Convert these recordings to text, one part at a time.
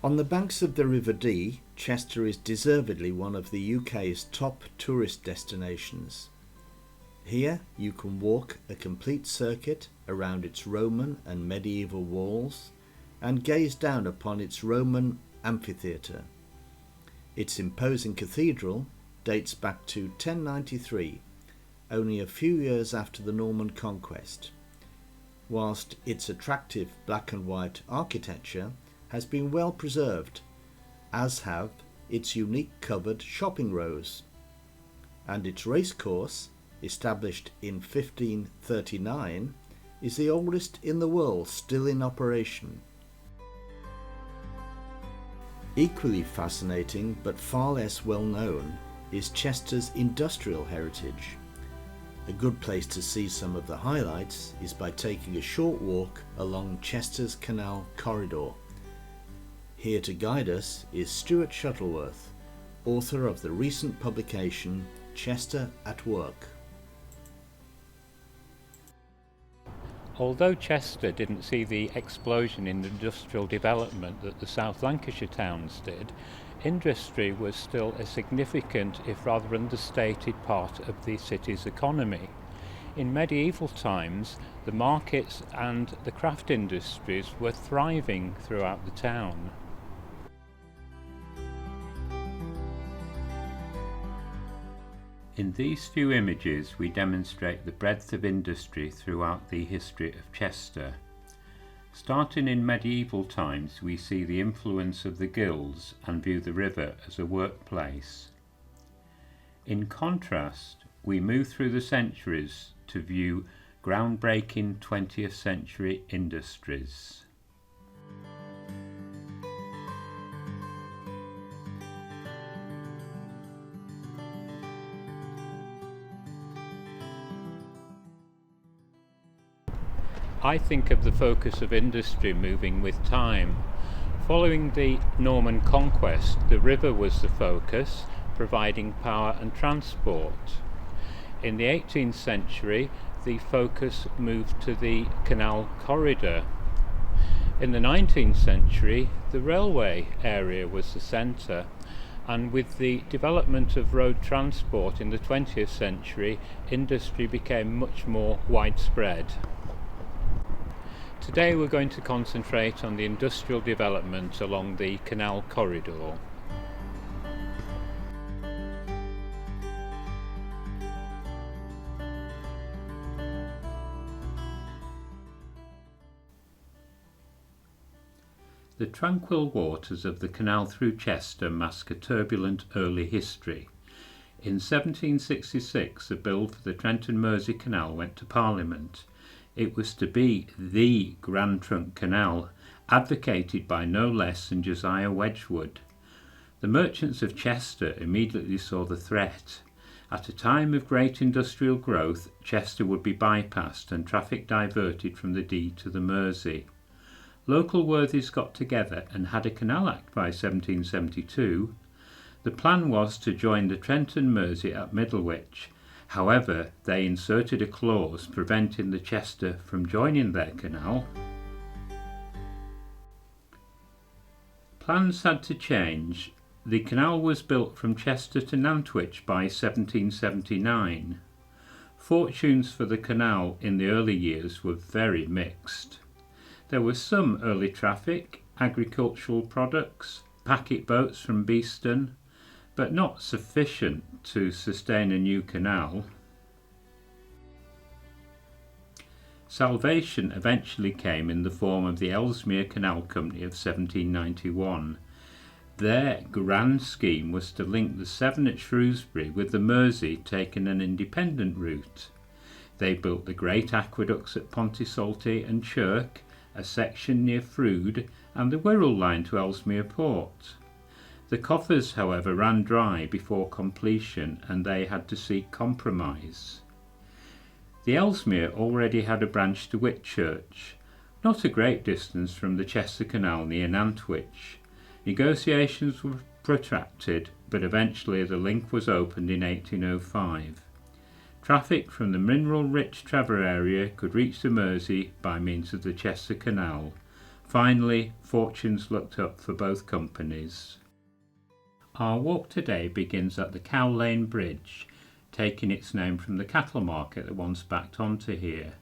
On the banks of the River Dee, Chester is deservedly one of the UK's top tourist destinations. Here you can walk a complete circuit around its Roman and medieval walls and gaze down upon its Roman amphitheatre. Its imposing cathedral dates back to 1093, only a few years after the Norman conquest, whilst its attractive black and white architecture has been well preserved, as have its unique covered shopping rows, and its racecourse, established in 1539, is the oldest in the world still in operation. Equally fascinating but far less well known is Chester's industrial heritage. A good place to see some of the highlights is by taking a short walk along Chester's Canal corridor. Here to guide us is Stewart Shuttleworth, author of the recent publication Chester at Work. Although Chester didn't see the explosion in industrial development that the South Lancashire towns did, industry was still a significant, if rather understated, part of the city's economy. In medieval times, the markets and the craft industries were thriving throughout the town. In these few images we demonstrate the breadth of industry throughout the history of Chester. Starting in medieval times, we see the influence of the guilds and view the river as a workplace. In contrast, we move through the centuries to view groundbreaking 20th century industries. I think of the focus of industry moving with time. Following the Norman conquest, the river was the focus, providing power and transport. In the 18th century, the focus moved to the canal corridor. In the 19th century, the railway area was the centre, and with the development of road transport in the 20th century, industry became much more widespread. Today we're going to concentrate on the industrial development along the canal corridor. The tranquil waters of the canal through Chester mask a turbulent early history. In 1766, a bill for the Trent and Mersey Canal went to Parliament. It was to be the Grand Trunk Canal, advocated by no less than Josiah Wedgwood. The merchants of Chester immediately saw the threat. At a time of great industrial growth, Chester would be bypassed and traffic diverted from the Dee to the Mersey. Local worthies got together and had a Canal Act by 1772. The plan was to join the Trent and Mersey at Middlewich. However, they inserted a clause preventing the Chester from joining their canal. Plans had to change. The canal was built from Chester to Nantwich by 1779. Fortunes for the canal in the early years were very mixed. There was some early traffic, agricultural products, packet boats from Beeston, but not sufficient to sustain a new canal. Salvation eventually came in the form of the Ellesmere Canal Company of 1791. Their grand scheme was to link the Severn at Shrewsbury with the Mersey, taking an independent route. They built the great aqueducts at Pontysalty and Chirk, a section near Frood, and the Wirral line to Ellesmere Port. The coffers, however, ran dry before completion, and they had to seek compromise. The Ellesmere already had a branch to Whitchurch, not a great distance from the Chester Canal near Nantwich. Negotiations were protracted, but eventually the link was opened in 1805. Traffic from the mineral-rich Trevor area could reach the Mersey by means of the Chester Canal. Finally, fortunes looked up for both companies. Our walk today begins at the Cow Lane Bridge, taking its name from the cattle market that once backed onto here.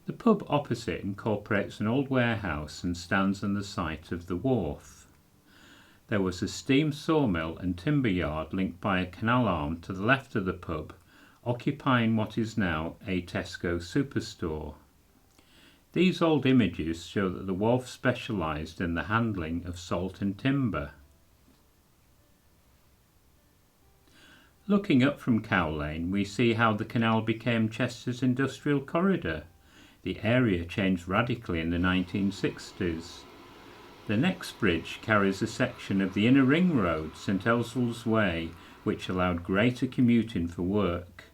The pub opposite incorporates an old warehouse and stands on the site of the wharf. There was a steam sawmill and timber yard linked by a canal arm to the left of the pub, occupying what is now a Tesco superstore. These old images show that the wharf specialised in the handling of salt and timber. Looking up from Cow Lane, we see how the canal became Chester's industrial corridor. The area changed radically in the 1960s. The next bridge carries a section of the inner ring road, St Oswald's Way, which allowed greater commuting for work.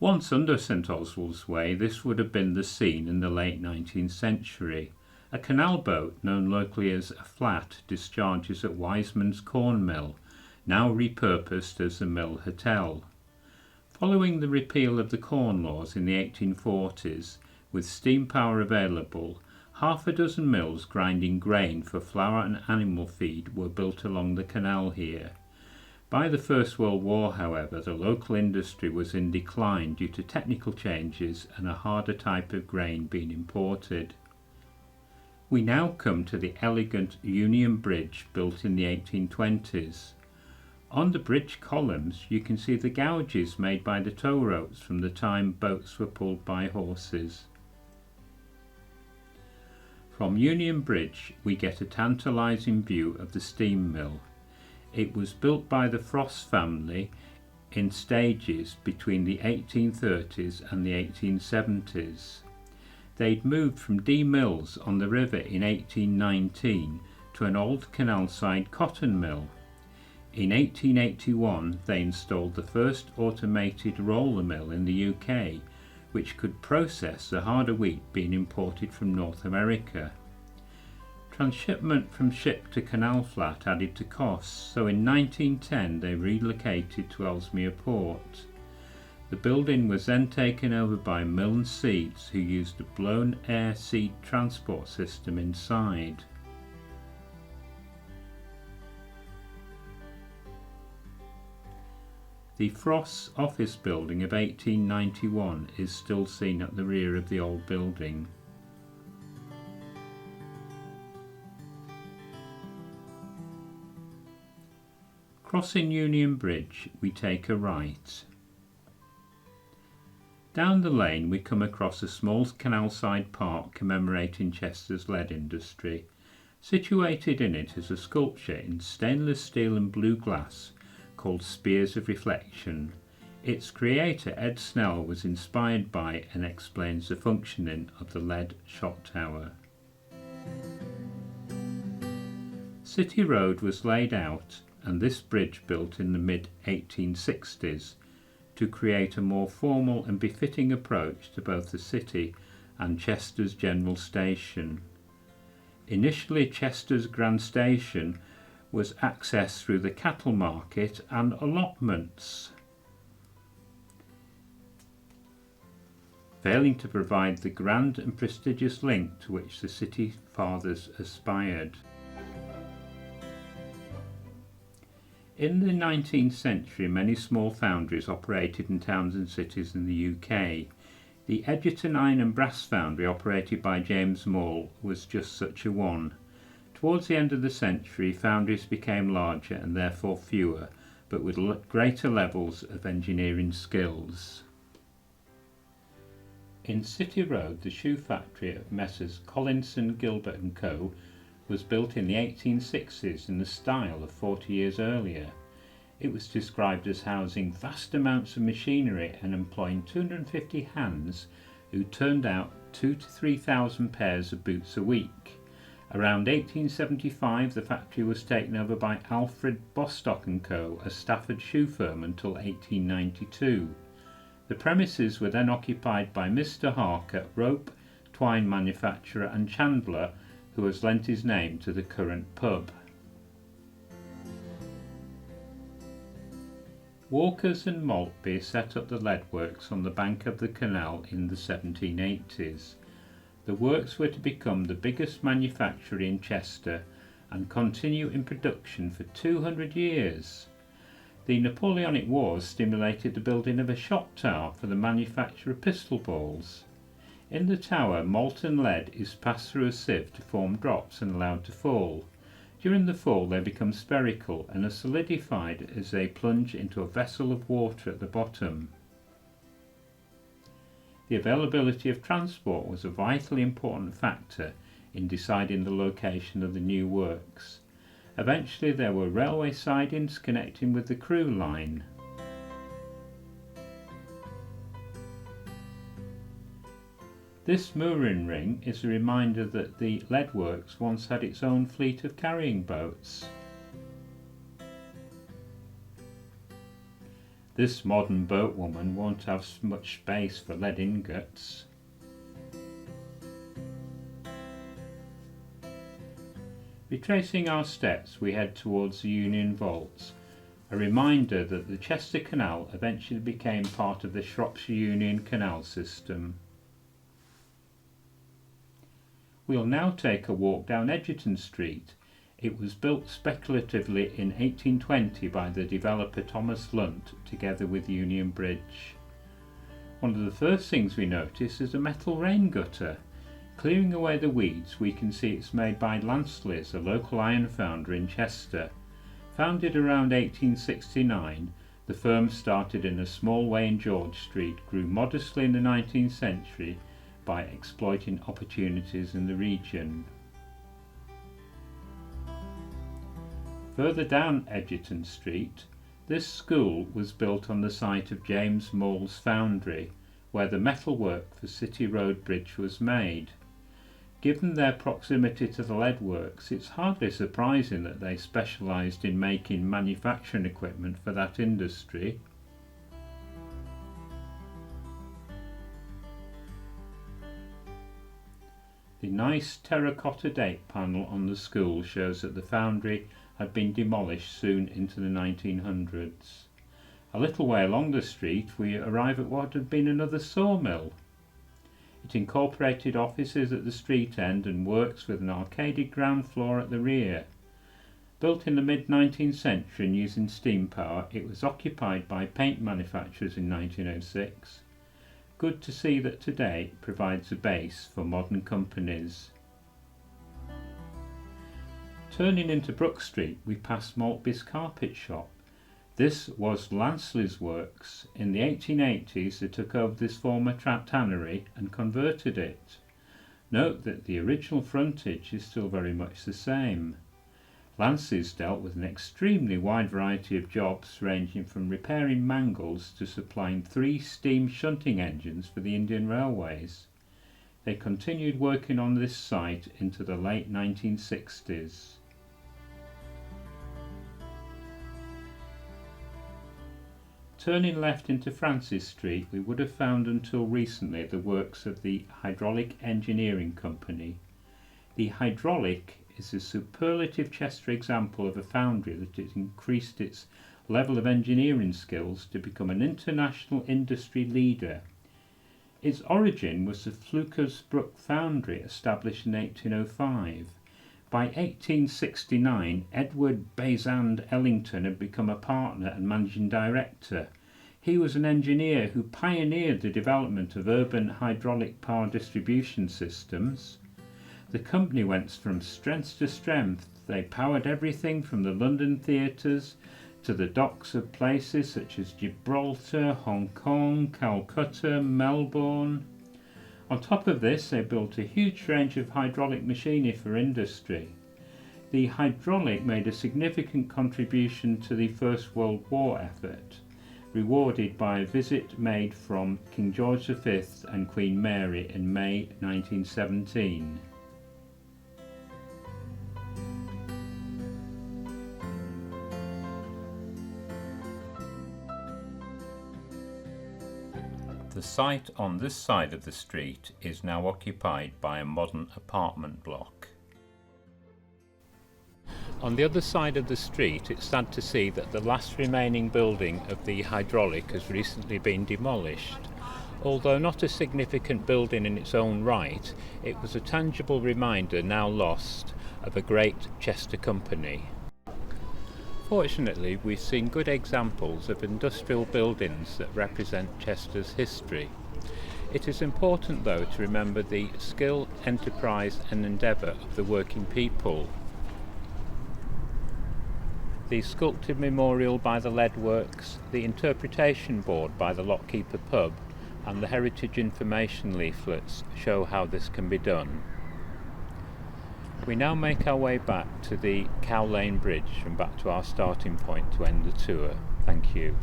Once under St Oswald's Way, this would have been the scene in the late 19th century. A canal boat, known locally as a flat, discharges at Wiseman's Corn Mill, now repurposed as the Mill Hotel. Following the repeal of the Corn Laws in the 1840s, with steam power available, half a dozen mills grinding grain for flour and animal feed were built along the canal here. By the First World War, however, the local industry was in decline due to technical changes and a harder type of grain being imported. We now come to the elegant Union Bridge built in the 1820s. On the bridge columns you can see the gouges made by the tow ropes from the time boats were pulled by horses. From Union Bridge we get a tantalising view of the steam mill. It was built by the Frost family in stages between the 1830s and the 1870s. They'd moved from D Mills on the river in 1819 to an old canal-side cotton mill. In 1881 they installed the first automated roller mill in the UK, which could process the harder wheat being imported from North America. Transshipment from ship to canal flat added to costs, so in 1910 they relocated to Ellesmere port. The building was then taken over by Milne Seeds, who used a blown air seed transport system inside. The Frost's office building of 1891 is still seen at the rear of the old building. Crossing Union Bridge, we take a right. Down the lane we come across a small canal-side park commemorating Chester's lead industry. Situated in it is a sculpture in stainless steel and blue glass called Spears of Reflection. Its creator, Ed Snell, was inspired by and explains the functioning of the lead shot tower. City Road was laid out and this bridge built in the mid-1860s to create a more formal and befitting approach to both the city and Chester's General Station. Initially, Chester's Grand Station was accessed through the cattle market and allotments, failing to provide the grand and prestigious link to which the city fathers aspired. In the 19th century, many small foundries operated in towns and cities in the UK. The Edgerton Iron and Brass Foundry, operated by James Maule, was just such a one. Towards the end of the century, foundries became larger and therefore fewer, but with greater levels of engineering skills. In City Road, the shoe factory of Messrs Collinson, Gilbert and Co. was built in the 1860s in the style of 40 years earlier. It was described as housing vast amounts of machinery and employing 250 hands who turned out 2,000 to 3,000 pairs of boots a week. Around 1875 the factory was taken over by Alfred Bostock and Co., a Stafford shoe firm, until 1892. The premises were then occupied by Mr Harker, rope, twine manufacturer and chandler, who has lent his name to the current pub. Walkers and Maltby set up the Leadworks on the bank of the canal in the 1780s. The works were to become the biggest manufactory in Chester and continue in production for 200 years. The Napoleonic Wars stimulated the building of a shot tower for the manufacture of pistol balls. In the tower, molten lead is passed through a sieve to form drops and allowed to fall. During the fall they become spherical and are solidified as they plunge into a vessel of water at the bottom. The availability of transport was a vitally important factor in deciding the location of the new works. Eventually there were railway sidings connecting with the crew line. This mooring ring is a reminder that the Leadworks once had its own fleet of carrying boats. This modern boatwoman won't have much space for lead ingots. Retracing our steps, we head towards the Union Vaults, a reminder that the Chester Canal eventually became part of the Shropshire Union Canal system. We'll now take a walk down Edgerton Street. It was built speculatively in 1820 by the developer Thomas Lunt, together with Union Bridge. One of the first things we notice is a metal rain gutter. Clearing away the weeds, we can see it's made by Stanley, a local iron foundry in Chester. Founded around 1869, the firm started in a small way in George Street, grew modestly in the 19th century by exploiting opportunities in the region. Further down Edgerton Street, this school was built on the site of James Maule's foundry, where the metalwork for City Road Bridge was made. Given their proximity to the Leadworks, it's hardly surprising that they specialised in making manufacturing equipment for that industry. The nice terracotta date panel on the school shows that the foundry had been demolished soon into the 1900s. A little way along the street we arrive at what had been another sawmill. It incorporated offices at the street end and works with an arcaded ground floor at the rear. Built in the mid-19th century and using steam power, it was occupied by paint manufacturers in 1906. Good to see that today it provides a base for modern companies. Turning into Brook Street, we pass Maltby's carpet shop. This was Stanley's works. In the 1880s they took over this former tannery and converted it. Note that the original frontage is still very much the same. Stanley's dealt with an extremely wide variety of jobs, ranging from repairing mangles to supplying 3 steam shunting engines for the Indian Railways. They continued working on this site into the late 1960s. Turning left into Francis Street, we would have found until recently the works of the Hydraulic Engineering Company. The Hydraulic is a superlative Chester example of a foundry that has increased its level of engineering skills to become an international industry leader. Its origin was the Fluker's Brook foundry, established in 1805. By 1869, Edward Bazand Ellington had become a partner and managing director. He was an engineer who pioneered the development of urban hydraulic power distribution systems. The company went from strength to strength. They powered everything from the London theatres to the docks of places such as Gibraltar, Hong Kong, Calcutta, Melbourne. On top of this, they built a huge range of hydraulic machinery for industry. The Hydraulic made a significant contribution to the First World War effort, rewarded by a visit made from King George V and Queen Mary in May 1917. The site on this side of the street is now occupied by a modern apartment block. On the other side of the street, it's sad to see that the last remaining building of the Hydraulic has recently been demolished. Although not a significant building in its own right, it was a tangible reminder, now lost, of a great Chester company. Fortunately, we've seen good examples of industrial buildings that represent Chester's history. It is important, though, to remember the skill, enterprise and endeavour of the working people. The sculpted memorial by the Leadworks, the interpretation board by the Lockkeeper pub, and the heritage information leaflets show how this can be done. We now make our way back to the Cow Lane Bridge and back to our starting point to end the tour. Thank you.